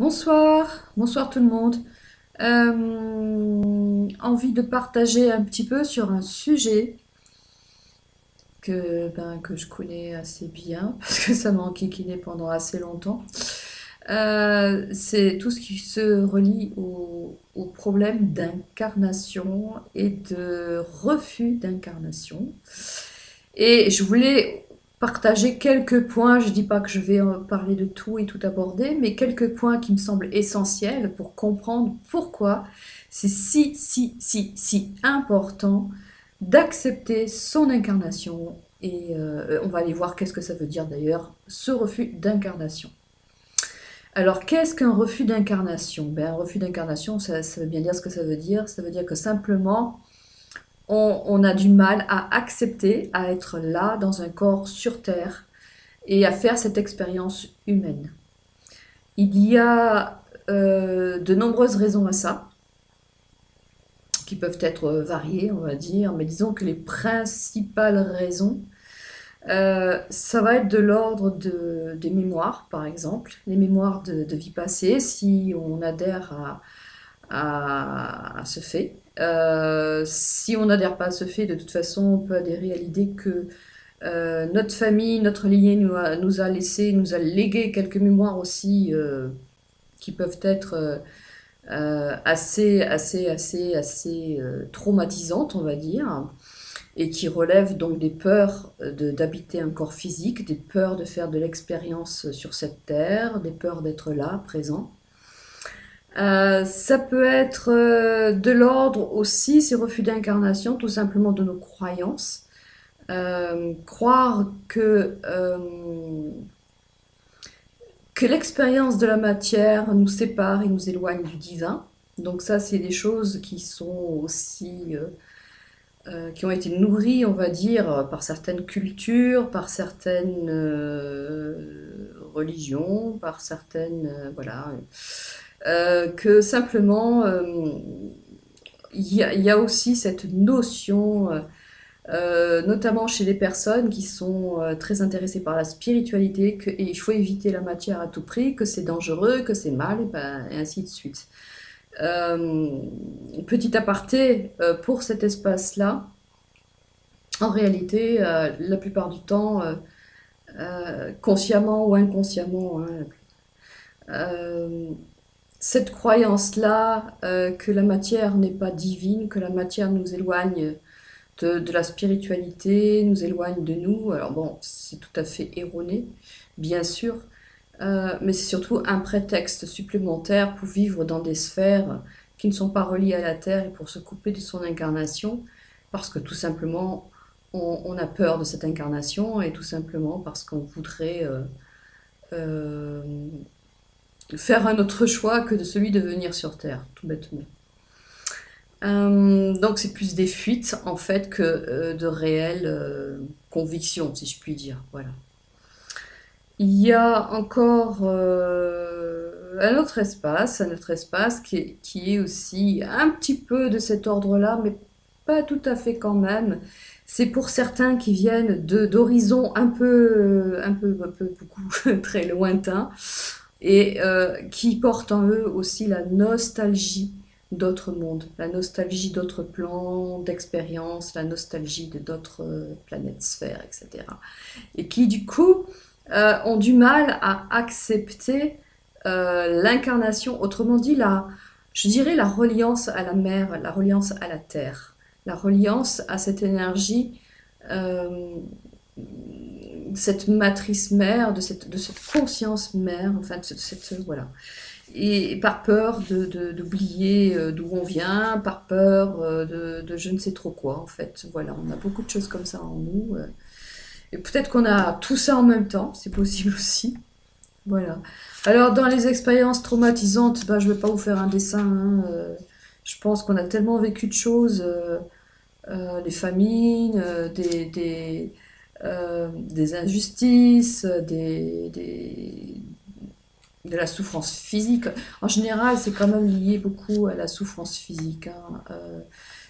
Bonsoir tout le monde. Envie de partager un petit peu sur un sujet que je connais assez bien, parce que ça m'a enquiquiné pendant assez longtemps. C'est tout ce qui se relie au problème d'incarnation et de refus d'incarnation. Et je voulais partager quelques points, je ne dis pas que je vais parler de tout et tout aborder, mais quelques points qui me semblent essentiels pour comprendre pourquoi c'est si important d'accepter son incarnation. Et on va aller voir qu'est-ce que ça veut dire d'ailleurs, ce refus d'incarnation. Alors, qu'est-ce qu'un refus d'incarnation? Un refus d'incarnation, ça veut bien dire ce que ça veut dire. Ça veut dire que simplement, on a du mal à accepter, à être là, dans un corps sur Terre, et à faire cette expérience humaine. Il y a de nombreuses raisons à ça, qui peuvent être variées, on va dire, mais disons que les principales raisons, ça va être de l'ordre des mémoires, par exemple, les mémoires de vie passée, si on adhère à ce fait. Si on n'adhère pas à ce fait, de toute façon, on peut adhérer à l'idée que notre famille, notre lignée nous a laissé, nous a légué quelques mémoires aussi qui peuvent être assez traumatisantes, on va dire, et qui relèvent donc des peurs d'habiter un corps physique, des peurs de faire de l'expérience sur cette terre, des peurs d'être là, présent. Ça peut être de l'ordre aussi, ces refus d'incarnation, tout simplement de nos croyances. Croire que l'expérience de la matière nous sépare et nous éloigne du divin. Donc ça, c'est des choses qui sont aussi qui ont été nourries, on va dire, par certaines cultures, par certaines religions, par certaines voilà, que simplement il y a aussi cette notion notamment chez les personnes qui sont très intéressées par la spiritualité, qu'il faut éviter la matière à tout prix, que c'est dangereux, que c'est mal, et ainsi de suite. Euh, Petit aparté, pour cet espace-là, en réalité, la plupart du temps, consciemment ou inconsciemment, hein, euh, cette croyance-là que la matière n'est pas divine, que la matière nous éloigne de la spiritualité, nous éloigne de nous. Alors bon, c'est tout à fait erroné, bien sûr, mais c'est surtout un prétexte supplémentaire pour vivre dans des sphères qui ne sont pas reliées à la Terre et pour se couper de son incarnation, parce que tout simplement, on a peur de cette incarnation et tout simplement parce qu'on voudrait euh, faire un autre choix que de celui de venir sur Terre, tout bêtement. Donc c'est plus des fuites en fait que de réelles convictions, si je puis dire. Voilà. Il y a encore un autre espace qui est aussi un petit peu de cet ordre-là, mais pas tout à fait quand même. C'est pour certains qui viennent d'horizons beaucoup très lointains et qui portent en eux aussi la nostalgie d'autres mondes, la nostalgie d'autres plans d'expérience, la nostalgie de d'autres planètes, sphères, etc. Et qui du coup ont du mal à accepter l'incarnation, autrement dit, je dirais la reliance à la mer, la reliance à la terre, la reliance à cette énergie, euh, cette matrice mère, de cette conscience mère, enfin, voilà. Et par peur d'oublier d'où on vient, par peur de je ne sais trop quoi, en fait. Voilà, on a beaucoup de choses comme ça en nous. Et peut-être qu'on a tout ça en même temps, c'est possible aussi. Voilà. Alors, dans les expériences traumatisantes, ben, je ne vais pas vous faire un dessin, hein, je pense qu'on a tellement vécu de choses, des famines, des injustices, de la souffrance physique. En général, c'est quand même lié beaucoup à la souffrance physique, hein.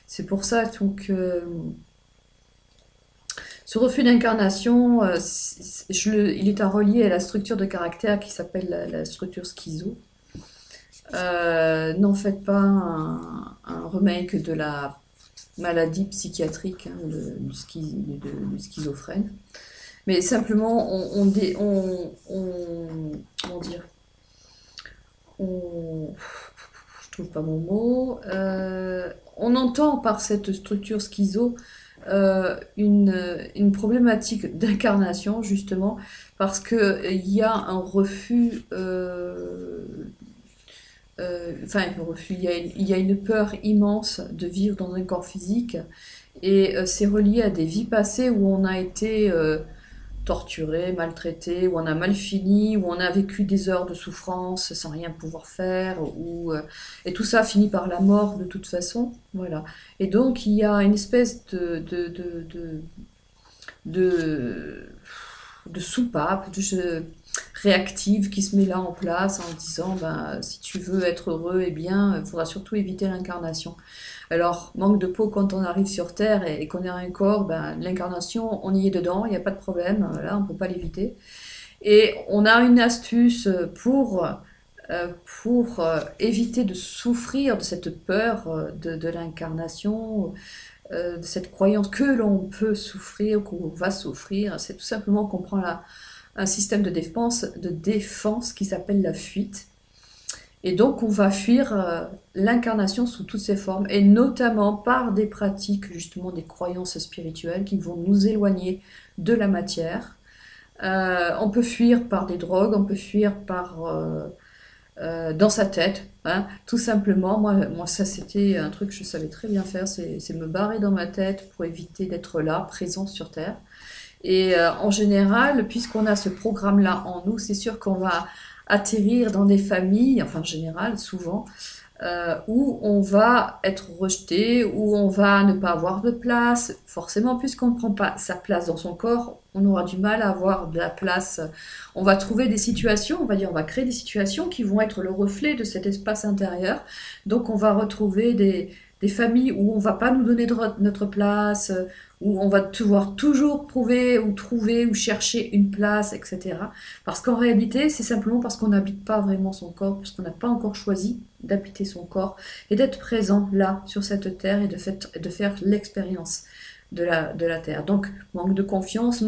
C'est pour ça donc, ce refus d'incarnation, il est à relier à la structure de caractère qui s'appelle la structure schizo. N'en faites pas un remake de la maladie psychiatrique, hein, du schizophrène. Mais simplement, comment dire, on, je trouve pas mon mot, on entend par cette structure schizo une problématique d'incarnation, justement, parce qu'il y a un refus, enfin, un refus, il y a une peur immense de vivre dans un corps physique, et c'est relié à des vies passées où on a été torturé, maltraité, où on a mal fini, où on a vécu des heures de souffrance sans rien pouvoir faire, et tout ça finit par la mort de toute façon. Voilà. Et donc il y a une espèce de, de soupape réactive qui se met là en place en disant ben, si tu veux être heureux, eh bien, il faudra surtout éviter l'incarnation. Alors, manque de peau quand on arrive sur Terre et qu'on a un corps, ben, l'incarnation, on y est dedans, il n'y a pas de problème, là, on ne peut pas l'éviter. Et on a une astuce pour éviter de souffrir de cette peur de l'incarnation, de cette croyance que l'on peut souffrir, qu'on va souffrir. C'est tout simplement qu'on prend un système de défense qui s'appelle la fuite. Et donc on va fuir l'incarnation sous toutes ses formes, et notamment par des pratiques, justement des croyances spirituelles qui vont nous éloigner de la matière. On peut fuir par des drogues, on peut fuir dans sa tête, hein, tout simplement. Moi, ça c'était un truc que je savais très bien faire, c'est me barrer dans ma tête pour éviter d'être là, présent sur Terre. Et en général, puisqu'on a ce programme-là en nous, c'est sûr qu'on va atterrir dans des familles, enfin en général, souvent, où on va être rejeté, où on va ne pas avoir de place. Forcément, puisqu'on ne prend pas sa place dans son corps, on aura du mal à avoir de la place. On va trouver des situations, on va dire, on va créer des situations qui vont être le reflet de cet espace intérieur. Donc on va retrouver des familles où on ne va pas nous donner notre place, où on va devoir toujours prouver ou trouver ou chercher une place, etc. Parce qu'en réalité, c'est simplement parce qu'on n'habite pas vraiment son corps, parce qu'on n'a pas encore choisi d'habiter son corps et d'être présent là, sur cette terre, et de faire l'expérience de la terre. Donc, manque de confiance,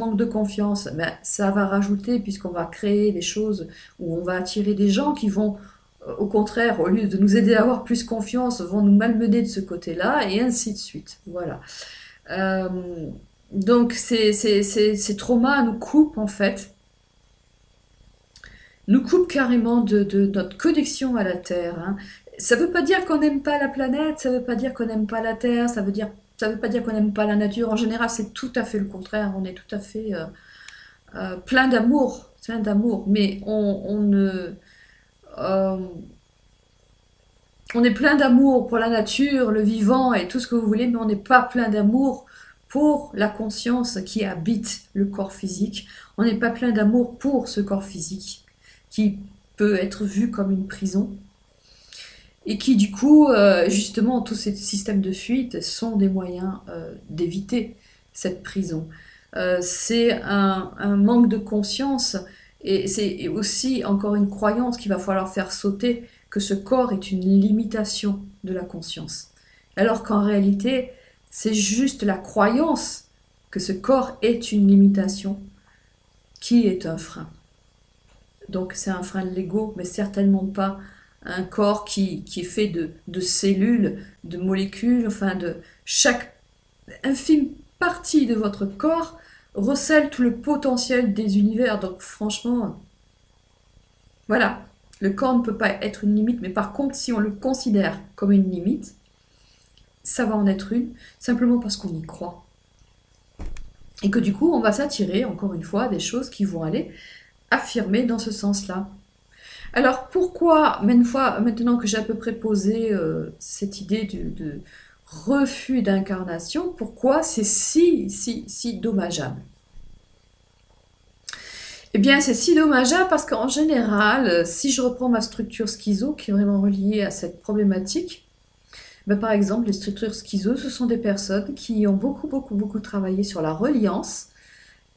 ben, ça va rajouter, puisqu'on va créer des choses où on va attirer des gens qui vont, au contraire, au lieu de nous aider à avoir plus confiance, vont nous malmener de ce côté-là, et ainsi de suite. Voilà. Euh, donc ces traumas nous coupent en fait, nous coupent carrément de notre connexion à la Terre, hein. Ça veut pas dire qu'on n'aime pas la planète, ça veut pas dire qu'on n'aime pas la Terre, ça veut pas dire qu'on n'aime pas la nature. En général, c'est tout à fait le contraire. On est tout à fait plein d'amour, mais euh, on est plein d'amour pour la nature, le vivant et tout ce que vous voulez, mais on n'est pas plein d'amour pour la conscience qui habite le corps physique. On n'est pas plein d'amour pour ce corps physique qui peut être vu comme une prison et qui du coup, justement, tous ces systèmes de fuite sont des moyens d'éviter cette prison. C'est un manque de conscience, et c'est aussi encore une croyance qu'il va falloir faire sauter, que ce corps est une limitation de la conscience. Alors qu'en réalité, c'est juste la croyance que ce corps est une limitation qui est un frein. Donc c'est un frein de l'ego, mais certainement pas un corps qui est fait de cellules, de molécules, enfin de chaque infime partie de votre corps recèle tout le potentiel des univers. Donc franchement, voilà, le corps ne peut pas être une limite, mais par contre, si on le considère comme une limite, ça va en être une, simplement parce qu'on y croit. Et que du coup, on va s'attirer, encore une fois, des choses qui vont aller affirmer dans ce sens-là. Alors pourquoi, maintenant que j'ai à peu près posé cette idée de refus d'incarnation, pourquoi c'est si dommageable? Eh bien, c'est si dommageable parce qu'en général, si je reprends ma structure schizo, qui est vraiment reliée à cette problématique, ben, par exemple, les structures schizo, ce sont des personnes qui ont beaucoup travaillé sur la reliance,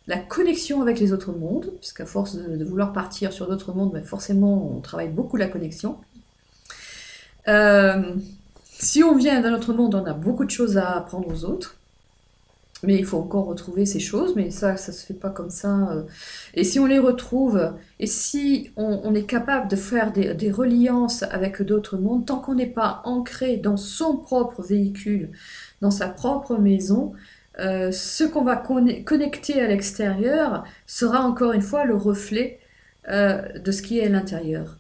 la connexion avec les autres mondes, puisqu'à force de vouloir partir sur d'autres mondes, ben forcément, on travaille beaucoup la connexion. Euh, Si on vient d'un autre monde, on a beaucoup de choses à apprendre aux autres. Mais il faut encore retrouver ces choses, mais ça se fait pas comme ça. Et si on les retrouve, et si on est capable de faire des reliances avec d'autres mondes, tant qu'on n'est pas ancré dans son propre véhicule, dans sa propre maison, ce qu'on va connecter à l'extérieur sera encore une fois le reflet de ce qui est à l'intérieur.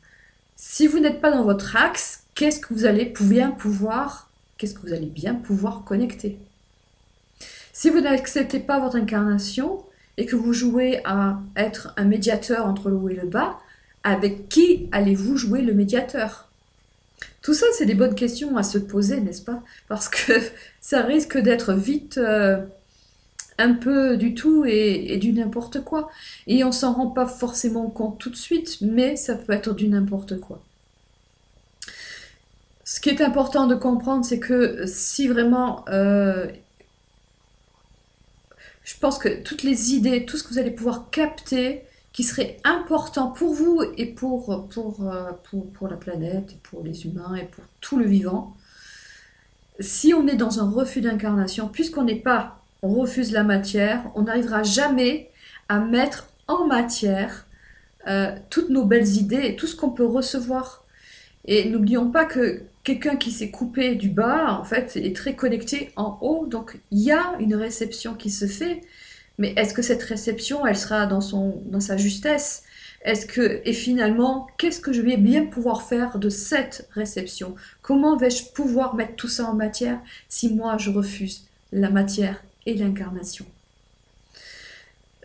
Si vous n'êtes pas dans votre axe, qu'est-ce que vous allez bien pouvoir connecter? Si vous n'acceptez pas votre incarnation et que vous jouez à être un médiateur entre le haut et le bas, avec qui allez-vous jouer le médiateur? Tout ça, c'est des bonnes questions à se poser, n'est-ce pas? Parce que ça risque d'être vite un peu du tout et du n'importe quoi. Et on s'en rend pas forcément compte tout de suite, mais ça peut être du n'importe quoi. Ce qui est important de comprendre, c'est que si vraiment je pense que toutes les idées, tout ce que vous allez pouvoir capter, qui serait important pour vous et pour la planète, et pour les humains et pour tout le vivant, si on est dans un refus d'incarnation, puisqu'on n'est pas, on refuse la matière, on n'arrivera jamais à mettre en matière toutes nos belles idées et tout ce qu'on peut recevoir. Et n'oublions pas que quelqu'un qui s'est coupé du bas, en fait, est très connecté en haut. Donc, il y a une réception qui se fait. Mais est-ce que cette réception, elle sera dans sa justesse? Et finalement, qu'est-ce que je vais bien pouvoir faire de cette réception? Comment vais-je pouvoir mettre tout ça en matière si moi je refuse la matière et l'incarnation?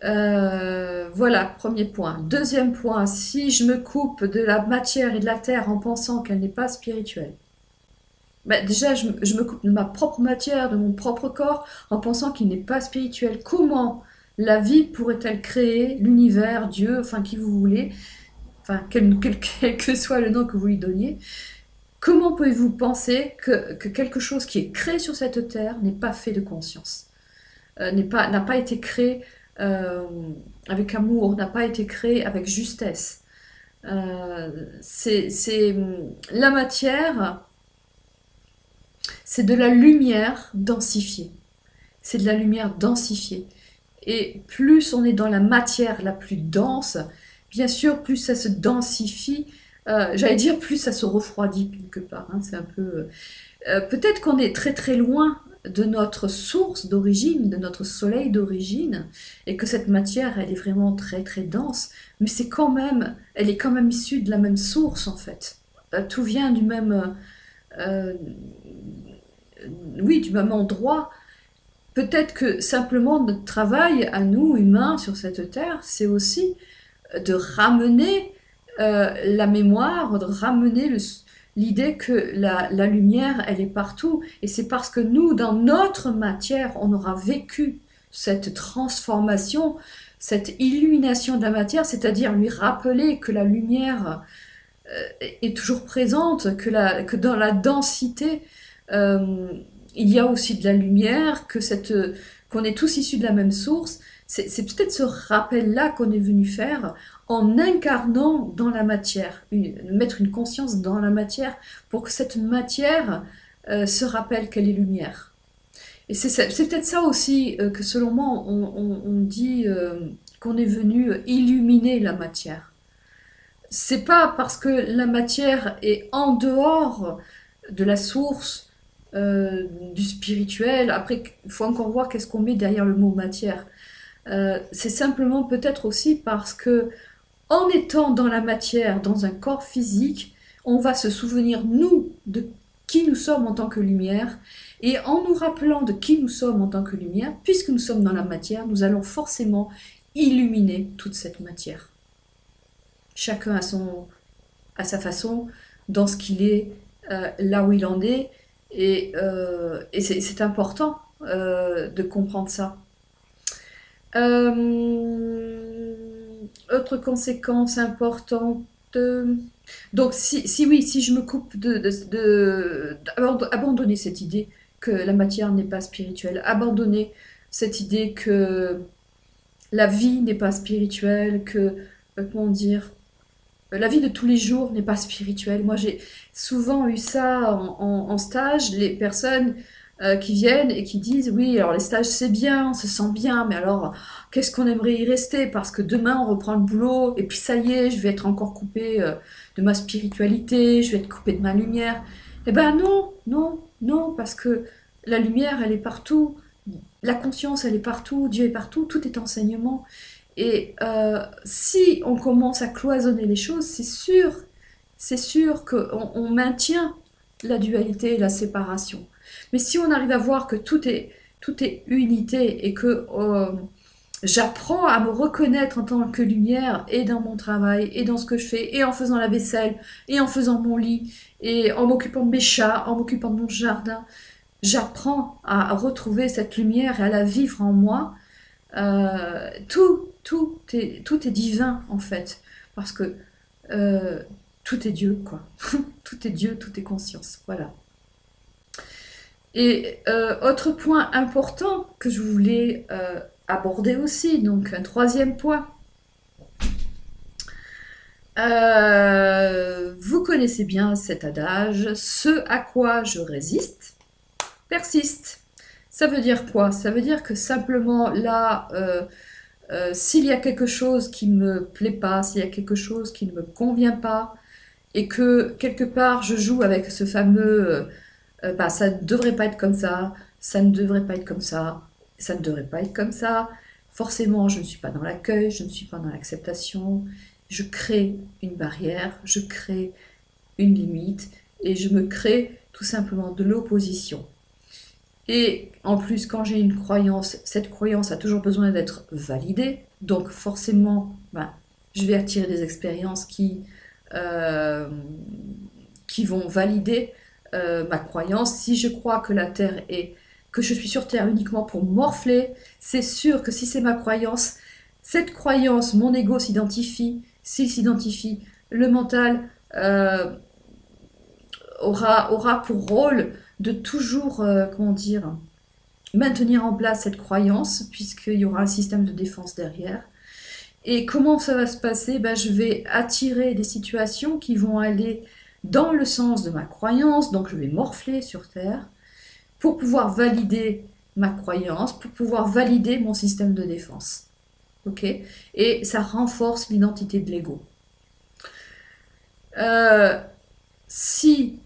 Voilà, premier point. Deuxième point, si je me coupe de la matière et de la terre en pensant qu'elle n'est pas spirituelle, ben déjà je me coupe de ma propre matière, de mon propre corps, en pensant qu'il n'est pas spirituel. Comment la vie pourrait-elle créer l'univers, Dieu, enfin qui vous voulez, enfin quel que soit le nom que vous lui donniez? Comment pouvez-vous penser que quelque chose qui est créé sur cette terre n'est pas fait de conscience, n'a pas été créé euh, avec amour, n'a pas été créé avec justesse? C'est la matière, c'est de la lumière densifiée. C'est de la lumière densifiée. Et plus on est dans la matière la plus dense, bien sûr, plus ça se densifie. J'allais dire plus ça se refroidit quelque part. Hein, c'est un peu. Peut-être qu'on est très très loin de notre source d'origine, de notre soleil d'origine, et que cette matière, elle est vraiment très très dense, mais elle est quand même issue de la même source en fait. Tout vient du même, euh, oui, du même endroit. Peut-être que simplement notre travail à nous, humains, sur cette terre, c'est aussi de ramener la mémoire, de ramener l'idée que la lumière, elle est partout. Et c'est parce que nous, dans notre matière, on aura vécu cette transformation, cette illumination de la matière, c'est-à-dire lui rappeler que la lumière est toujours présente, que dans la densité, euh, il y a aussi de la lumière, qu'on est tous issus de la même source. C'est peut-être ce rappel-là qu'on est venu faire en incarnant dans la matière, mettre une conscience dans la matière pour que cette matière se rappelle qu'elle est lumière. Et c'est peut-être ça aussi que selon moi on dit qu'on est venu illuminer la matière. C'est pas parce que la matière est en dehors de la source du spirituel. Après, il faut encore voir qu'est-ce qu'on met derrière le mot matière. C'est simplement peut-être aussi parce que en étant dans la matière, dans un corps physique, on va se souvenir, nous, de qui nous sommes en tant que lumière, et en nous rappelant de qui nous sommes en tant que lumière, puisque nous sommes dans la matière, nous allons forcément illuminer toute cette matière. Chacun à sa façon, dans ce qu'il est, là où il en est, et c'est important de comprendre ça. Autre conséquence importante. Donc, si je me coupe abandonner cette idée que la matière n'est pas spirituelle, abandonner cette idée que la vie n'est pas spirituelle, comment dire, la vie de tous les jours n'est pas spirituelle. Moi, j'ai souvent eu ça en stage, les personnes qui viennent et qui disent, oui, alors les stages c'est bien, on se sent bien, mais alors qu'est-ce qu'on aimerait y rester parce que demain on reprend le boulot et puis ça y est, je vais être encore coupé de ma spiritualité, je vais être coupé de ma lumière. Eh ben non, non, non, parce que la lumière elle est partout, la conscience elle est partout, Dieu est partout, tout est enseignement. Et si on commence à cloisonner les choses, c'est sûr qu'on maintient la dualité et la séparation. Mais si on arrive à voir que tout est unité et que j'apprends à me reconnaître en tant que lumière et dans mon travail et dans ce que je fais et en faisant la vaisselle et en faisant mon lit et en m'occupant de mes chats, en m'occupant de mon jardin, j'apprends à retrouver cette lumière et à la vivre en moi. Tout est divin en fait, parce que tout est Dieu, quoi. Tout est Dieu, tout est conscience, voilà. Et autre point important que je voulais aborder aussi, donc un troisième point. Vous connaissez bien cet adage, ce à quoi je résiste, persiste. Ça veut dire quoi? Ça veut dire que simplement là, s'il y a quelque chose qui ne me plaît pas, s'il y a quelque chose qui ne me convient pas, et que quelque part je joue avec ce fameux bah, ça ne devrait pas être comme ça ne devrait pas être comme ça ne devrait pas être comme ça, forcément je ne suis pas dans l'accueil, je ne suis pas dans l'acceptation, je crée une barrière, je crée une limite, et je me crée tout simplement de l'opposition. Et en plus, quand j'ai une croyance, cette croyance a toujours besoin d'être validée. Donc forcément, ben, je vais attirer des expériences euh, qui vont valider ma croyance. Si je crois que la Terre est, que je suis sur Terre uniquement pour morfler, c'est sûr que si c'est ma croyance, cette croyance, mon ego s'identifie. S'il s'identifie, le mental aura pour rôle de toujours, comment dire, maintenir en place cette croyance, puisqu'il y aura un système de défense derrière. Et comment ça va se passer? Ben, je vais attirer des situations qui vont aller dans le sens de ma croyance, donc je vais morfler sur Terre, pour pouvoir valider ma croyance, pour pouvoir valider mon système de défense. Ok? Et ça renforce l'identité de l'ego. Si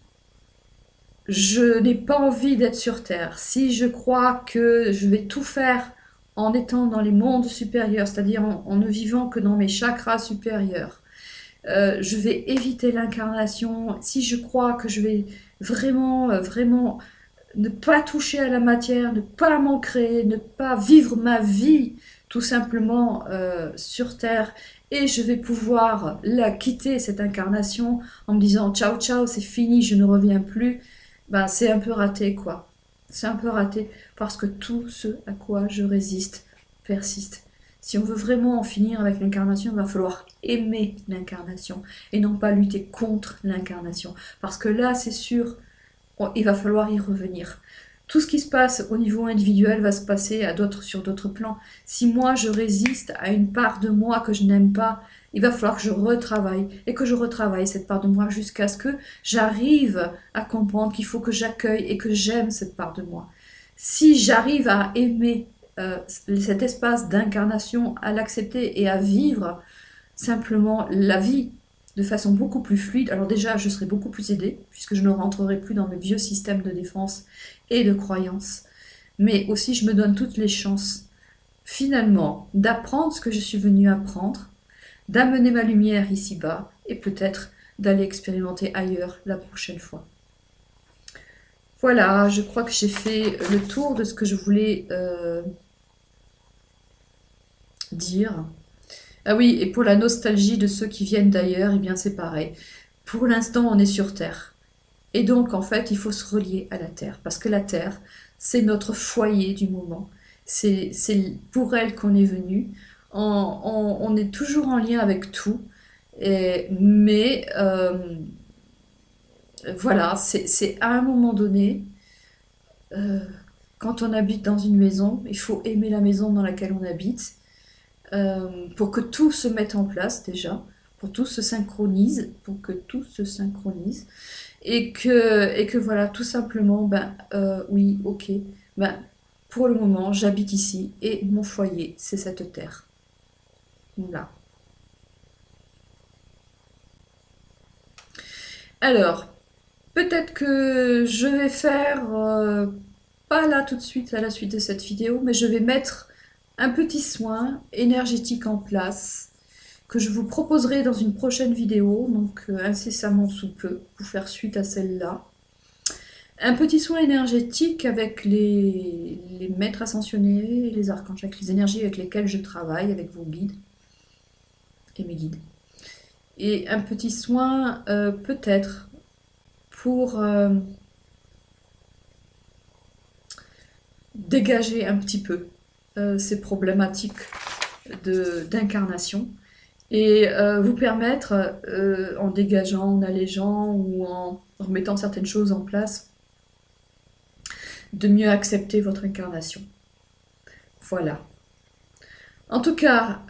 je n'ai pas envie d'être sur Terre, si je crois que je vais tout faire en étant dans les mondes supérieurs, c'est-à-dire en ne vivant que dans mes chakras supérieurs, je vais éviter l'incarnation, si je crois que je vais vraiment ne pas toucher à la matière, ne pas m'en créer, ne pas vivre ma vie tout simplement sur Terre, et je vais pouvoir la quitter, cette incarnation, en me disant ciao ciao, c'est fini, je ne reviens plus, ben, c'est un peu raté, quoi. C'est un peu raté, parce que tout ce à quoi je résiste persiste. Si on veut vraiment en finir avec l'incarnation, il va falloir aimer l'incarnation et non pas lutter contre l'incarnation. Parce que là, c'est sûr, il va falloir y revenir. Tout ce qui se passe au niveau individuel va se passer sur d'autres plans. Si moi je résiste à une part de moi que je n'aime pas, il va falloir que je retravaille et que je retravaille cette part de moi jusqu'à ce que j'arrive à comprendre qu'il faut que j'accueille et que j'aime cette part de moi. Si j'arrive à aimer cet espace d'incarnation, à l'accepter et à vivre simplement la vie de façon beaucoup plus fluide, alors déjà je serai beaucoup plus aidée puisque je ne rentrerai plus dans mes vieux systèmes de défense et de croyances, mais aussi je me donne toutes les chances finalement d'apprendre ce que je suis venue apprendre, d'amener ma lumière ici-bas et peut-être d'aller expérimenter ailleurs la prochaine fois. Voilà, je crois que j'ai fait le tour de ce que je voulais dire. Ah oui, et pour la nostalgie de ceux qui viennent d'ailleurs, eh bien c'est pareil. Pour l'instant, on est sur Terre. Et donc, en fait, il faut se relier à la Terre. Parce que la Terre, c'est notre foyer du moment. C'est pour elle qu'on est venu. On est toujours en lien avec tout. Mais voilà, c'est à un moment donné, euh, quand on habite dans une maison, il faut aimer la maison dans laquelle on habite. Pour que tout se mette en place déjà, pour tout se synchronise, pour que tout se synchronise, et que voilà, tout simplement, oui, ok, ben, pour le moment, j'habite ici, et mon foyer, c'est cette terre. Voilà. Alors, peut-être que je vais faire, pas là tout de suite à la suite de cette vidéo, mais je vais mettre un petit soin énergétique en place que je vous proposerai dans une prochaine vidéo, donc incessamment sous peu, pour faire suite à celle-là. Un petit soin énergétique avec les maîtres ascensionnés, les archanges, avec les énergies avec lesquelles je travaille, avec vos guides et mes guides. Et un petit soin peut-être pour dégager un petit peu ces problématiques d'incarnation et vous permettre, en dégageant, en allégeant ou en remettant certaines choses en place, de mieux accepter votre incarnation. Voilà. En tout cas,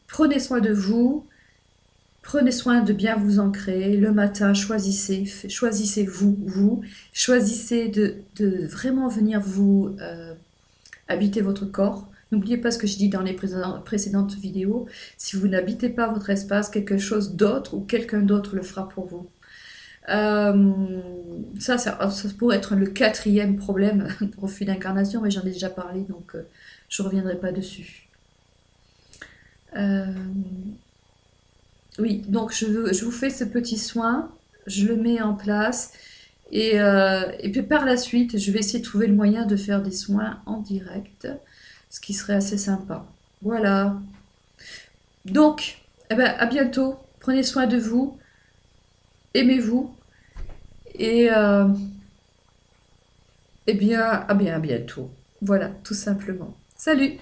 prenez soin de vous, prenez soin de bien vous ancrer. Le matin, choisissez vous, choisissez de vraiment venir vous habiter votre corps. N'oubliez pas ce que je dis dans les précédentes vidéos. Si vous n'habitez pas votre espace, quelque chose d'autre ou quelqu'un d'autre le fera pour vous. Ça pourrait être le 4e problème, refus d'incarnation, mais j'en ai déjà parlé, donc je ne reviendrai pas dessus. Oui, donc je vous fais ce petit soin, je le mets en place, et puis par la suite, je vais essayer de trouver le moyen de faire des soins en direct, ce qui serait assez sympa. Voilà. Donc, à bientôt, prenez soin de vous, aimez-vous, et à bientôt. Voilà, tout simplement. Salut!